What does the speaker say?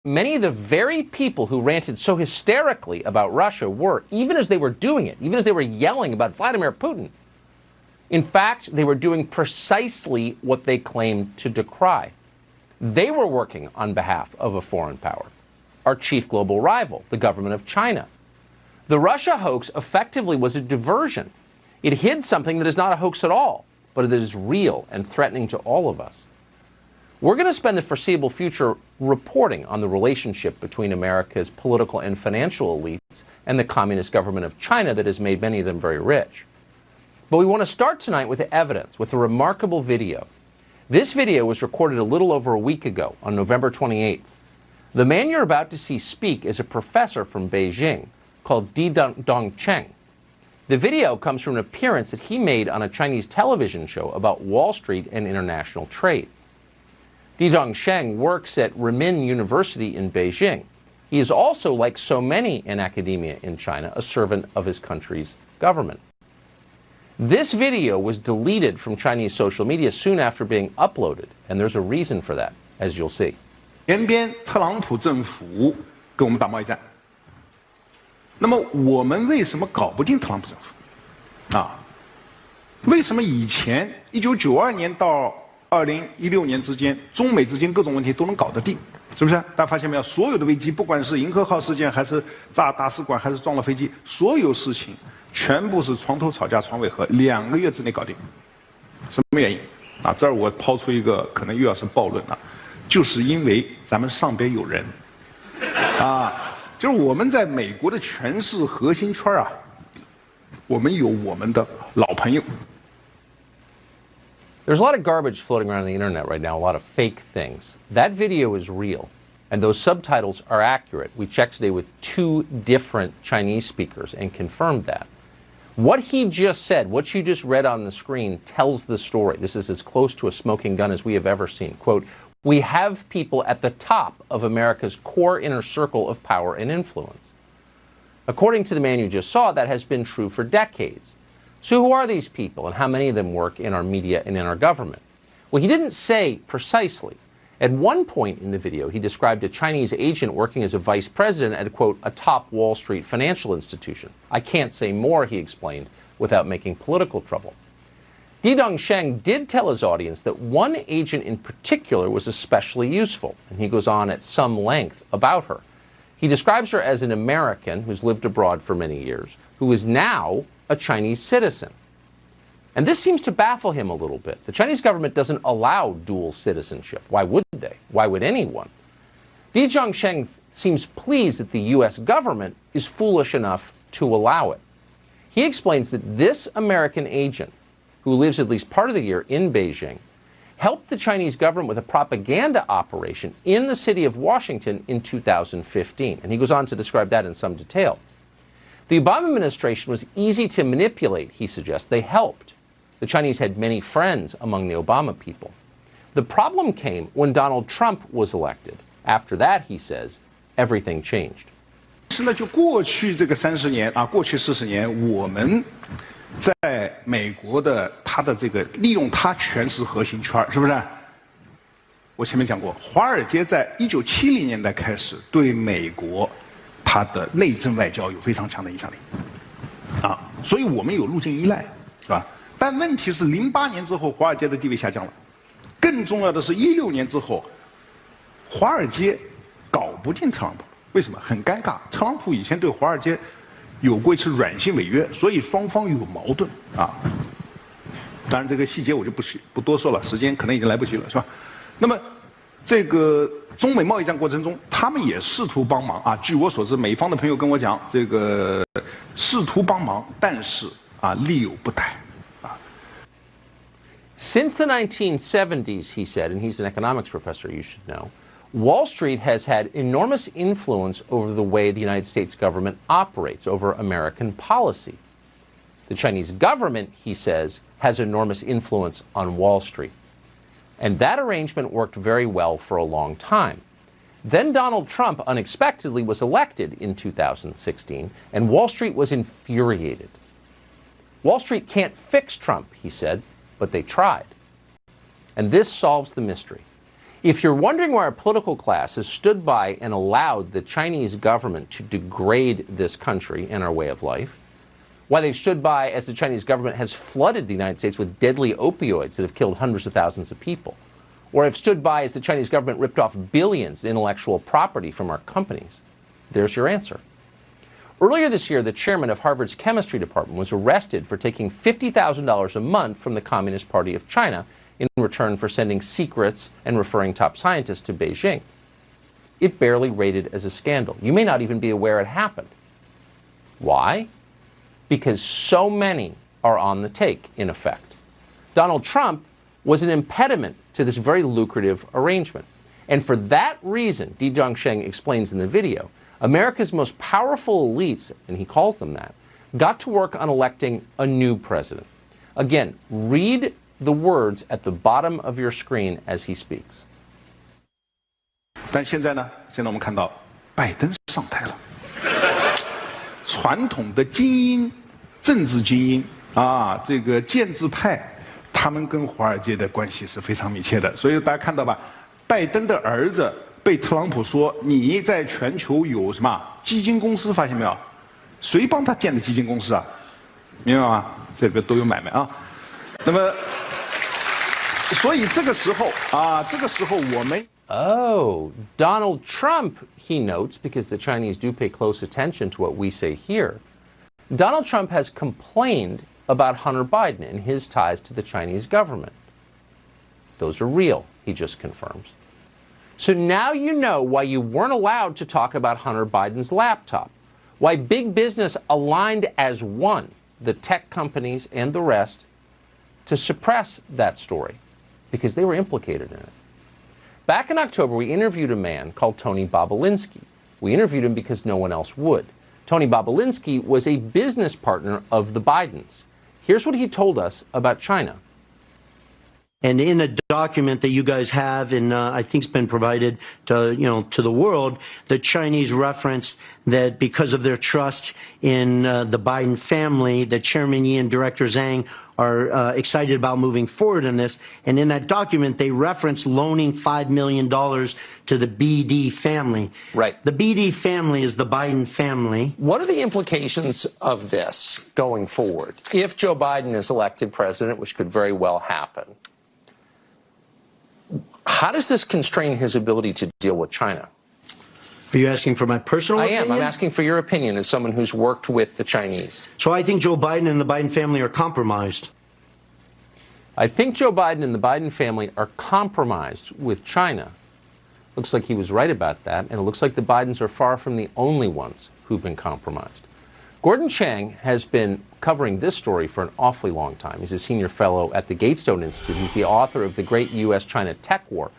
many of the very people who ranted so hysterically about Russia were, even as they were doing it, even as they were yelling about Vladimir Putin, in fact, they were doing precisely what they claimed to decry. They were working on behalf of a foreign power, our chief global rival, the government of China. The Russia hoax effectively was a diversion. It hid something that is not a hoax at all, but that is real and threatening to all of us. We're going to spend the foreseeable future reporting on the relationship between America's political and financial elites and the communist government of China that has made many of them very rich. But we want to start tonight with evidence, with a remarkable video. This video was recorded a little over a week ago, on November 28th. The man you're about to see speak is a professor from Beijing called Di Dongcheng. The video comes from an appearance that he made on a Chinese television show about Wall Street and international trade. Di Dongcheng works at Renmin University in Beijing. He is also, like so many in academia in China, a servant of his country's government. This video was deleted from Chinese social media soon after being uploaded, and there's a reason for that, as you'll see. 前边特朗普政府跟我们打贸易战，那么我们为什么搞不定特朗普政府？啊，为什么以前1992年到2016年之间，中美之间各种问题都能搞得定？是不是？大家发现没有？所有的危机，不管是银河号事件，还是炸大使馆，还是撞了飞机，所有事情全部是床头吵架床尾和，2个月之内搞定。什么原因？啊，这儿我抛出一个可能又要是暴论了，就是因为咱们上边有人，啊，就是我们在美国的权势核心圈啊，我们有我们的老朋友。There's a lot of garbage floating around the internet right now, a lot of fake things. That video is real, and those subtitles are accurate. We checked today with 2 different Chinese speakers and confirmed that. What he just said, what you just read on the screen, tells the story. This is as close to a smoking gun as we have ever seen. Quote, we have people at the top of America's core inner circle of power and influence. According to the man you just saw, that has been true for decades. So who are these people, and how many of them work in our media and in our government? Well, he didn't say precisely. At one point in the video, he described a Chinese agent working as a vice president at, quote, a top Wall Street financial institution. I can't say more, he explained, without making political trouble. Di Dongcheng did tell his audience that one agent in particular was especially useful, and he goes on at some length about her. He describes her as an American who's lived abroad for many years, who is now a Chinese citizen. And this seems to baffle him a little bit. The Chinese government doesn't allow dual citizenship. Why would they? Why would anyone? Di Dongcheng seems pleased that the U.S. government is foolish enough to allow it. He explains that this American agent, who lives at least part of the year in Beijing, helped the Chinese government with a propaganda operation in the city of Washington in 2015. And he goes on to describe that in some detail. The Obama administration was easy to manipulate, he suggests. They helped. The Chinese had many friends among the Obama people. The problem came when Donald Trump was elected. After that, he says, everything changed. 是呢，就过去这个30年啊，过去40年，我们在美国的它的这个利用它权势核心圈，是不是？我前面讲过，华尔街在1970年代开始对美国它的内政外交有非常强的影响力，啊，所以我们有路径依赖，是吧？但问题是，08年之后，华尔街的地位下降了。更重要的是，16年之后，华尔街搞不定特朗普，为什么？很尴尬。特朗普以前对华尔街有过一次软性违约，所以双方有矛盾啊。当然，这个细节我就不多说了，时间可能已经来不及了，是吧？那么，这个中美贸易战过程中，他们也试图帮忙啊。据我所知，美方的朋友跟我讲，这个试图帮忙，但是啊，力有不逮。Since the 1970s, he said, and he's an economics professor, you should know, Wall Street has had enormous influence over the way the United States government operates, over American policy. The Chinese government, he says, has enormous influence on Wall Street. And that arrangement worked very well for a long time. Then Donald Trump unexpectedly was elected in 2016, and Wall Street was infuriated. Wall Street can't fix Trump, he said, but they tried. And this solves the mystery. If you're wondering why our political class has stood by and allowed the Chinese government to degrade this country and our way of life, why they've stood by as the Chinese government has flooded the United States with deadly opioids that have killed hundreds of thousands of people, or have stood by as the Chinese government ripped off billions in intellectual property from our companies, there's your answer. Earlier this year, the chairman of Harvard's chemistry department was arrested for taking $50,000 a month from the Communist Party of China in return for sending secrets and referring top scientists to Beijing. It barely rated as a scandal. You may not even be aware it happened. Why? Because so many are on the take, in effect. Donald Trump was an impediment to this very lucrative arrangement. And for that reason, Di Zhongsheng explains in the video, America's most powerful elites, and he calls them that, got to work on electing a new president. Again, read the words at the bottom of your screen as he speaks. 但现在呢？现在我们看到拜登上台了，传统的精英、政治精英啊，这个建制派，他们跟华尔街的关系是非常密切的。所以大家看到吧，拜登的儿子被特朗普说你在全球有什么基金公司，发现没有？谁帮他建的基金公司啊？明白吗？这个都有买卖啊。那么，所以这个时候啊，这个时候我们。Oh, Donald Trump, he notes, because the Chinese do pay close attention to what we say here. Donald Trump has complained about Hunter Biden and his ties to the Chinese government. Those are real, he just confirms. So now you know why you weren't allowed to talk about Hunter Biden's laptop, why big business aligned as one, the tech companies and the rest, to suppress that story, because they were implicated in it. Back in October, we interviewed a man called Tony Bobulinski. We interviewed him because no one else would. Tony Bobulinski was a business partner of the Bidens. Here's what he told us about China. And in a document that you guys have, and I think it's been provided to the world, the Chinese referenced that because of their trust in the Biden family, that Chairman Yi and Director Zhang are excited about moving forward in this. And in that document, they referenced loaning $5 million to the BD family. Right. The BD family is the Biden family. What are the implications of this going forward? If Joe Biden is elected president, which could very well happen, how does this constrain his ability to deal with China? Are you asking for my personal opinion? I'm asking for your opinion as someone who's worked with the Chinese. So I think Joe Biden and the Biden family are compromised. I think Joe Biden and the Biden family are compromised with China. Looks like he was right about that, and it looks like the Bidens are far from the only ones who've been compromised. Gordon Chang has been covering this story for an awfully long time. He's a senior fellow at the Gatestone Institute. He's the author of The Great U.S.-China Tech War,